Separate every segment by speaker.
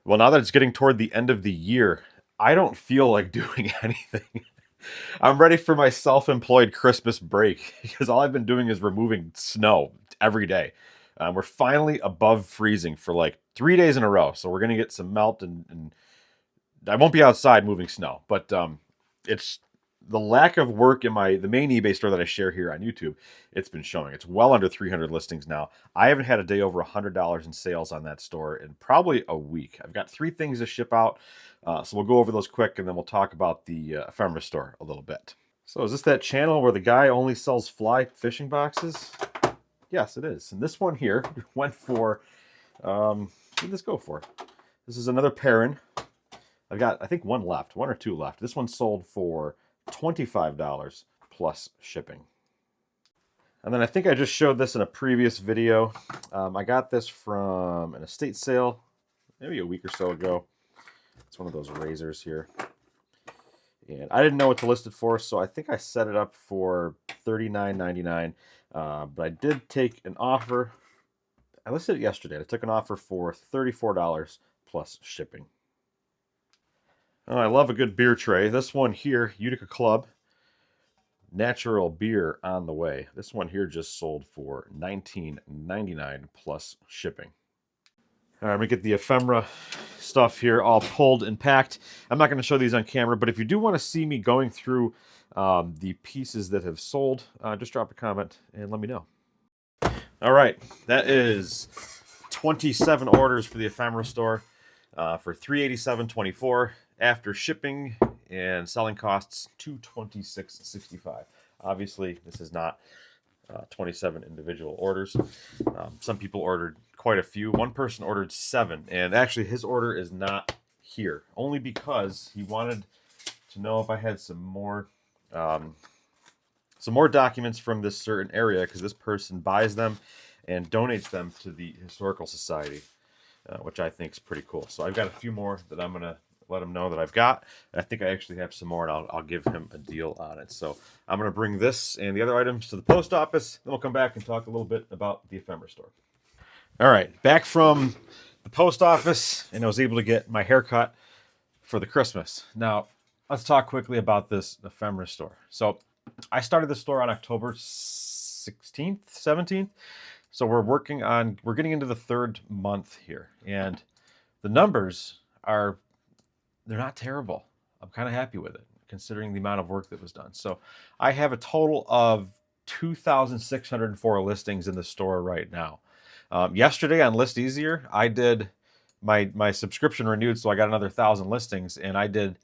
Speaker 1: Well, now that it's getting toward the end of the year, I don't feel like doing anything. I'm ready for my self-employed Christmas break because all I've been doing is removing snow every day. We're finally above freezing for like 3 days in a row, so we're gonna get some melt, and I won't be outside moving snow, but it's the lack of work in the main eBay store that I share here on YouTube. It's been showing. It's well under 300 listings now. I haven't had a day over $100 in sales on that store in probably a week. I've got 3 things to ship out, so we'll go over those quick, and then we'll talk about the ephemera store a little bit. So is this that channel where the guy only sells fly fishing boxes? Yes, it is. And this one here went for, what did this go for? This is another Perrin. I've got, I think, one or two left. This one sold for $25 plus shipping. And then I think I just showed this in a previous video. I got this from an estate sale maybe a week or so ago. It's one of those razors here. And I didn't know what to list it for, so I think I set it up for $39.99. But I did take an offer. I listed it yesterday. I took an offer for $34 plus shipping. Oh, I love a good beer tray. This one here, Utica Club, natural beer on the way. This one here just sold for $19.99 plus shipping. All right, I'm gonna get the ephemera stuff here all pulled and packed. I'm not gonna show these on camera, but if you do want to see me going through the pieces that have sold, just drop a comment and let me know. All right, that is 27 orders for the ephemera store for $387.24. After shipping and selling costs, $226.65. Obviously, this is not 27 individual orders. Some people ordered quite a few. One person ordered 7, and actually his order is not here, only because he wanted to know if I had some more documents from this certain area, because this person buys them and donates them to the Historical Society, which I think is pretty cool. So I've got a few more that I'm going to let him know that I've got. And I think I actually have some more, and I'll give him a deal on it. So I'm going to bring this and the other items to the post office. Then we'll come back and talk a little bit about the ephemera store. All right, back from the post office, and I was able to get my haircut for the Christmas. Now, let's talk quickly about this ephemera store. So I started the store on October 16th, 17th. So we're getting into the 3rd month here, and the numbers they're not terrible. I'm kind of happy with it, considering the amount of work that was done. So I have a total of 2,604 listings in the store right now. Yesterday on List Easier, I did my subscription renewed, so I got another 1,000 listings, and I did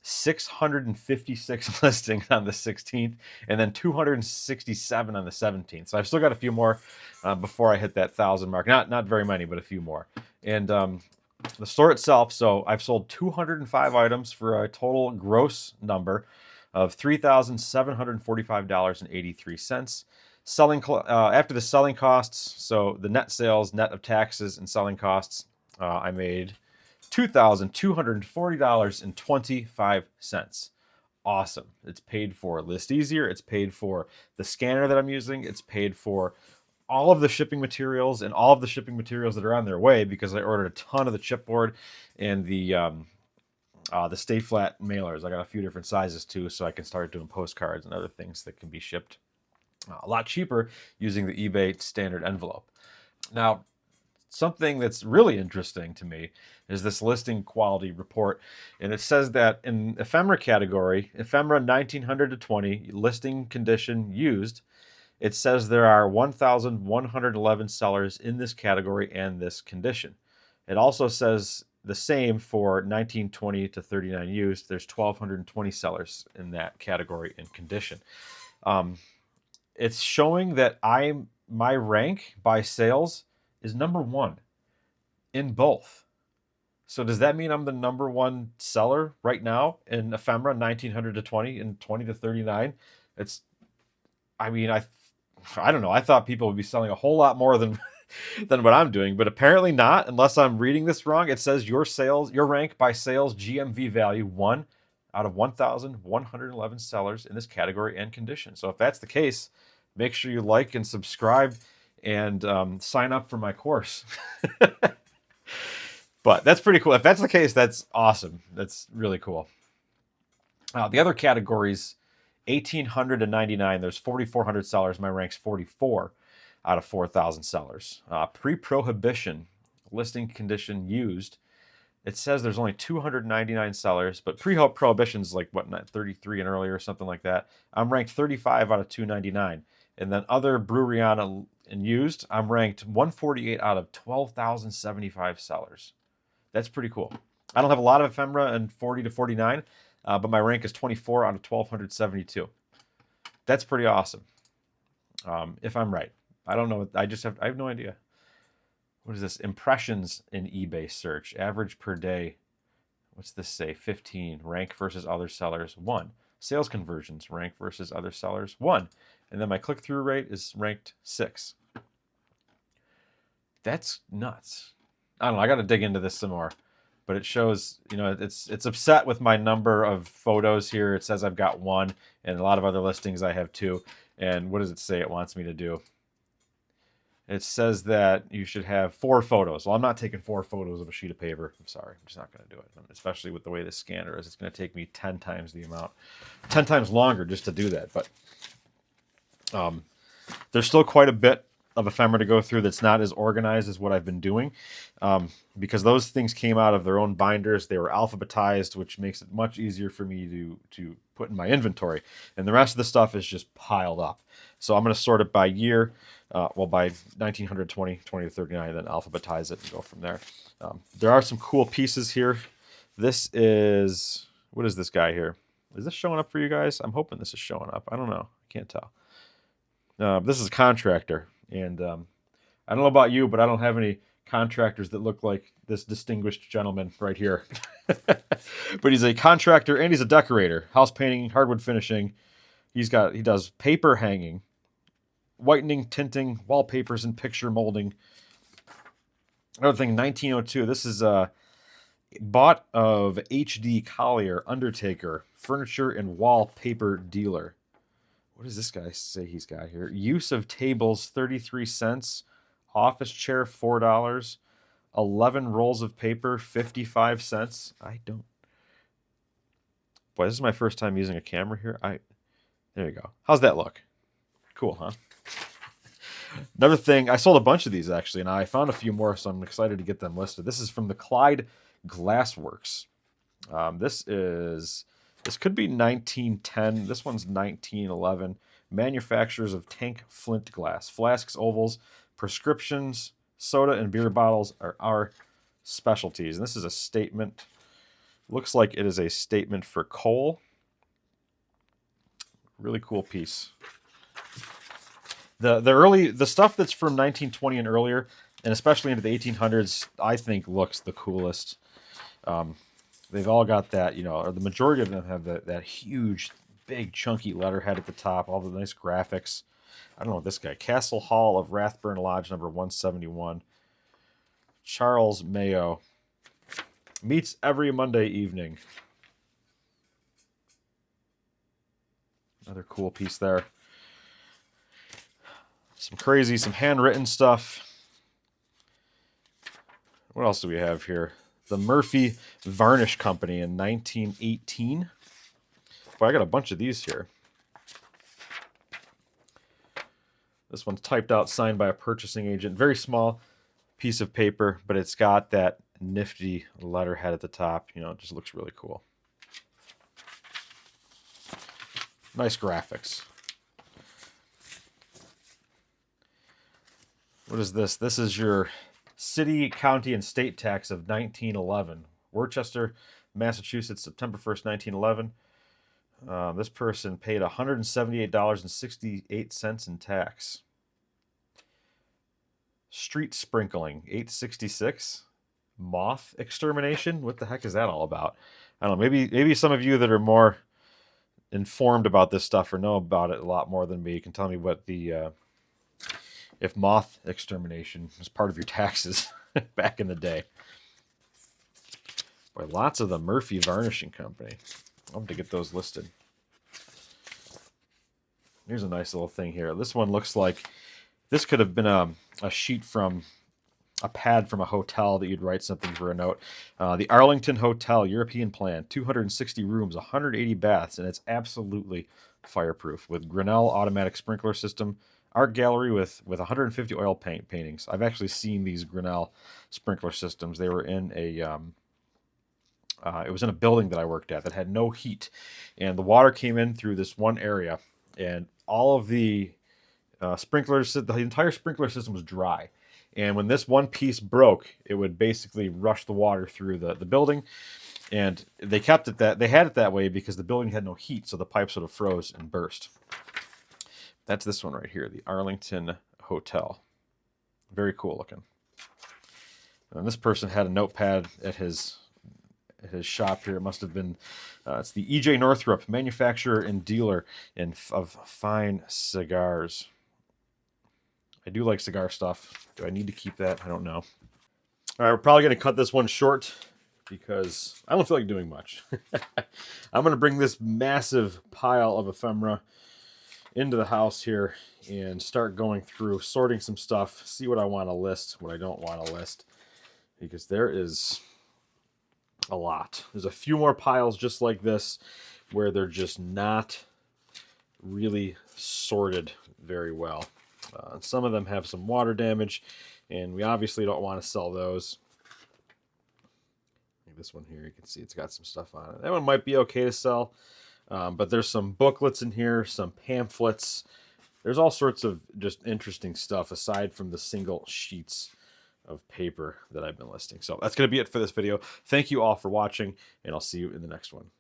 Speaker 1: 656 listings on the 16th, and then 267 on the 17th. So I've still got a few more before I hit that 1,000 mark. Not very many, but a few more. And the store itself, so I've sold 205 items for a total gross number of $3,745.83. After the selling costs, so the net sales, net of taxes and selling costs, I made $2,240.25. Awesome. It's paid for List Easier. It's paid for the scanner that I'm using. It's paid for all of the shipping materials and all of the shipping materials that are on their way, because I ordered a ton of the chipboard and the Stay Flat mailers. I got a few different sizes too, so I can start doing postcards and other things that can be shipped a lot cheaper using the eBay standard envelope. Now, something that's really interesting to me is this listing quality report, and it says that in ephemera category, ephemera 1900 to 20, listing condition used, it says there are 1,111 sellers in this category and this condition. It also says the same for 1920 to 39 used. There's 1,220 sellers in that category and condition. It's showing that my rank by sales is number 1 in both. So does that mean I'm the number 1 seller right now in ephemera 1900 to 20 and 20 to 39? I don't know. I thought people would be selling a whole lot more than what I'm doing, but apparently not, unless I'm reading this wrong. It says your rank by sales GMV value 1 out of 1,111 sellers in this category and condition. So if that's the case, make sure you like and subscribe and sign up for my course. But that's pretty cool. If that's the case, that's awesome. That's really cool. The other categories, 1,800 to 99. There's 4,400 sellers. My rank's 44 out of 4,000 sellers. Pre-prohibition, listing condition used. It says there's only 299 sellers, but pre-prohibition is like, what, 33 and earlier or something like that. I'm ranked 35 out of 299. And then other brewery on and used, I'm ranked 148 out of 12,075 sellers. That's pretty cool. I don't have a lot of ephemera and 40 to 49, but my rank is 24 out of 1,272. That's pretty awesome. If I'm right. I don't know. I have no idea. What is this? Impressions in eBay search. Average per day. What's this say? 15. Rank versus other sellers, 1. Sales conversions. Rank versus other sellers, 1. And then my click-through rate is ranked 6. That's nuts. I don't know. I got to dig into this some more. But it shows, it's upset with my number of photos here. It says I've got 1, and a lot of other listings I have 2. And what does it say it wants me to do? It says that you should have 4 photos. Well, I'm not taking 4 photos of a sheet of paper. I'm sorry. I'm just not going to do it. Especially with the way this scanner is. It's going to take me 10 times the amount. 10 times longer just to do that. But there's still quite a bit of ephemera to go through that's not as organized as what I've been doing. Because those things came out of their own binders. They were alphabetized, which makes it much easier for me to put in my inventory. And the rest of the stuff is just piled up. So I'm going to sort it by year. By 1920, 20 to 39, then alphabetize it and go from there. There are some cool pieces here. This is, what is this guy here? Is this showing up for you guys? I'm hoping this is showing up. I don't know. I can't tell. This is a contractor. And I don't know about you, but I don't have any contractors that look like this distinguished gentleman right here. But he's a contractor and he's a decorator. House painting, hardwood finishing. He does paper hanging, whitening, tinting, wallpapers, and picture molding. Another thing, 1902. This is bought of H.D. Collier, undertaker, furniture and wallpaper dealer. What does this guy say he's got here? Use of tables, 33 cents. Office chair, $4. 11 rolls of paper, 55 cents. Boy, this is my first time using a camera here. There you go. How's that look? Cool, huh? Another thing, I sold a bunch of these actually, and I found a few more, so I'm excited to get them listed. This is from the Clyde Glassworks. This could be 1910. This one's 1911. Manufacturers of tank flint glass. Flasks, ovals, prescriptions, soda, and beer bottles are our specialties. And this is a statement. Looks like it is a statement for coal. Really cool piece. The stuff that's from 1920 and earlier, and especially into the 1800s, I think looks the coolest. They've all got that, or the majority of them have that huge, big, chunky letterhead at the top, all the nice graphics. I don't know what this guy, Castle Hall of Rathburn Lodge, number 171. Charles Mayo. Meets every Monday evening. Another cool piece there. Some handwritten stuff. What else do we have here? The Murphy Varnish Company in 1918. Boy, I got a bunch of these here. This one's typed out, signed by a purchasing agent. Very small piece of paper, but it's got that nifty letterhead at the top. It just looks really cool. Nice graphics. What is this? This is your city, county, and state tax of 1911. Worcester, Massachusetts, September 1st, 1911. This person paid $178.68 in tax. Street sprinkling, $8.66. Moth extermination? What the heck is that all about? I don't know. Maybe some of you that are more informed about this stuff or know about it a lot more than me can tell me what if moth extermination was part of your taxes back in the day. Boy, lots of the Murphy Varnishing Company. I'll have to get those listed. Here's a nice little thing here. This one looks like this could have been a sheet from a pad from a hotel that you'd write something for a note. The Arlington Hotel, European plan, 260 rooms, 180 baths, and it's absolutely fireproof with Grinnell automatic sprinkler system, art gallery with 150 oil paintings. I've actually seen these Grinnell sprinkler systems. They were in a it was in a building that I worked at that had no heat, and the water came in through this one area, and all of the sprinklers, the entire sprinkler system was dry. And when this one piece broke, it would basically rush the water through the building. And they kept it they had it that way because the building had no heat, so the pipes would have froze and burst. That's this one right here, the Arlington Hotel. Very cool looking. And this person had a notepad at his shop here. It must have been, it's the E.J. Northrup, manufacturer and dealer of fine cigars. I do like cigar stuff. Do I need to keep that? I don't know. All right, we're probably going to cut this one short because I don't feel like doing much. I'm going to bring this massive pile of ephemera into the house here and start going through, sorting some stuff, see what I want to list, what I don't want to list, because there is a lot. There's a few more piles just like this where they're just not really sorted very well. Some of them have some water damage, and we obviously don't want to sell those. Like this one here, you can see it's got some stuff on it. That one might be okay to sell, but there's some booklets in here, some pamphlets. There's all sorts of just interesting stuff aside from the single sheets of paper that I've been listing. So that's going to be it for this video. Thank you all for watching, and I'll see you in the next one.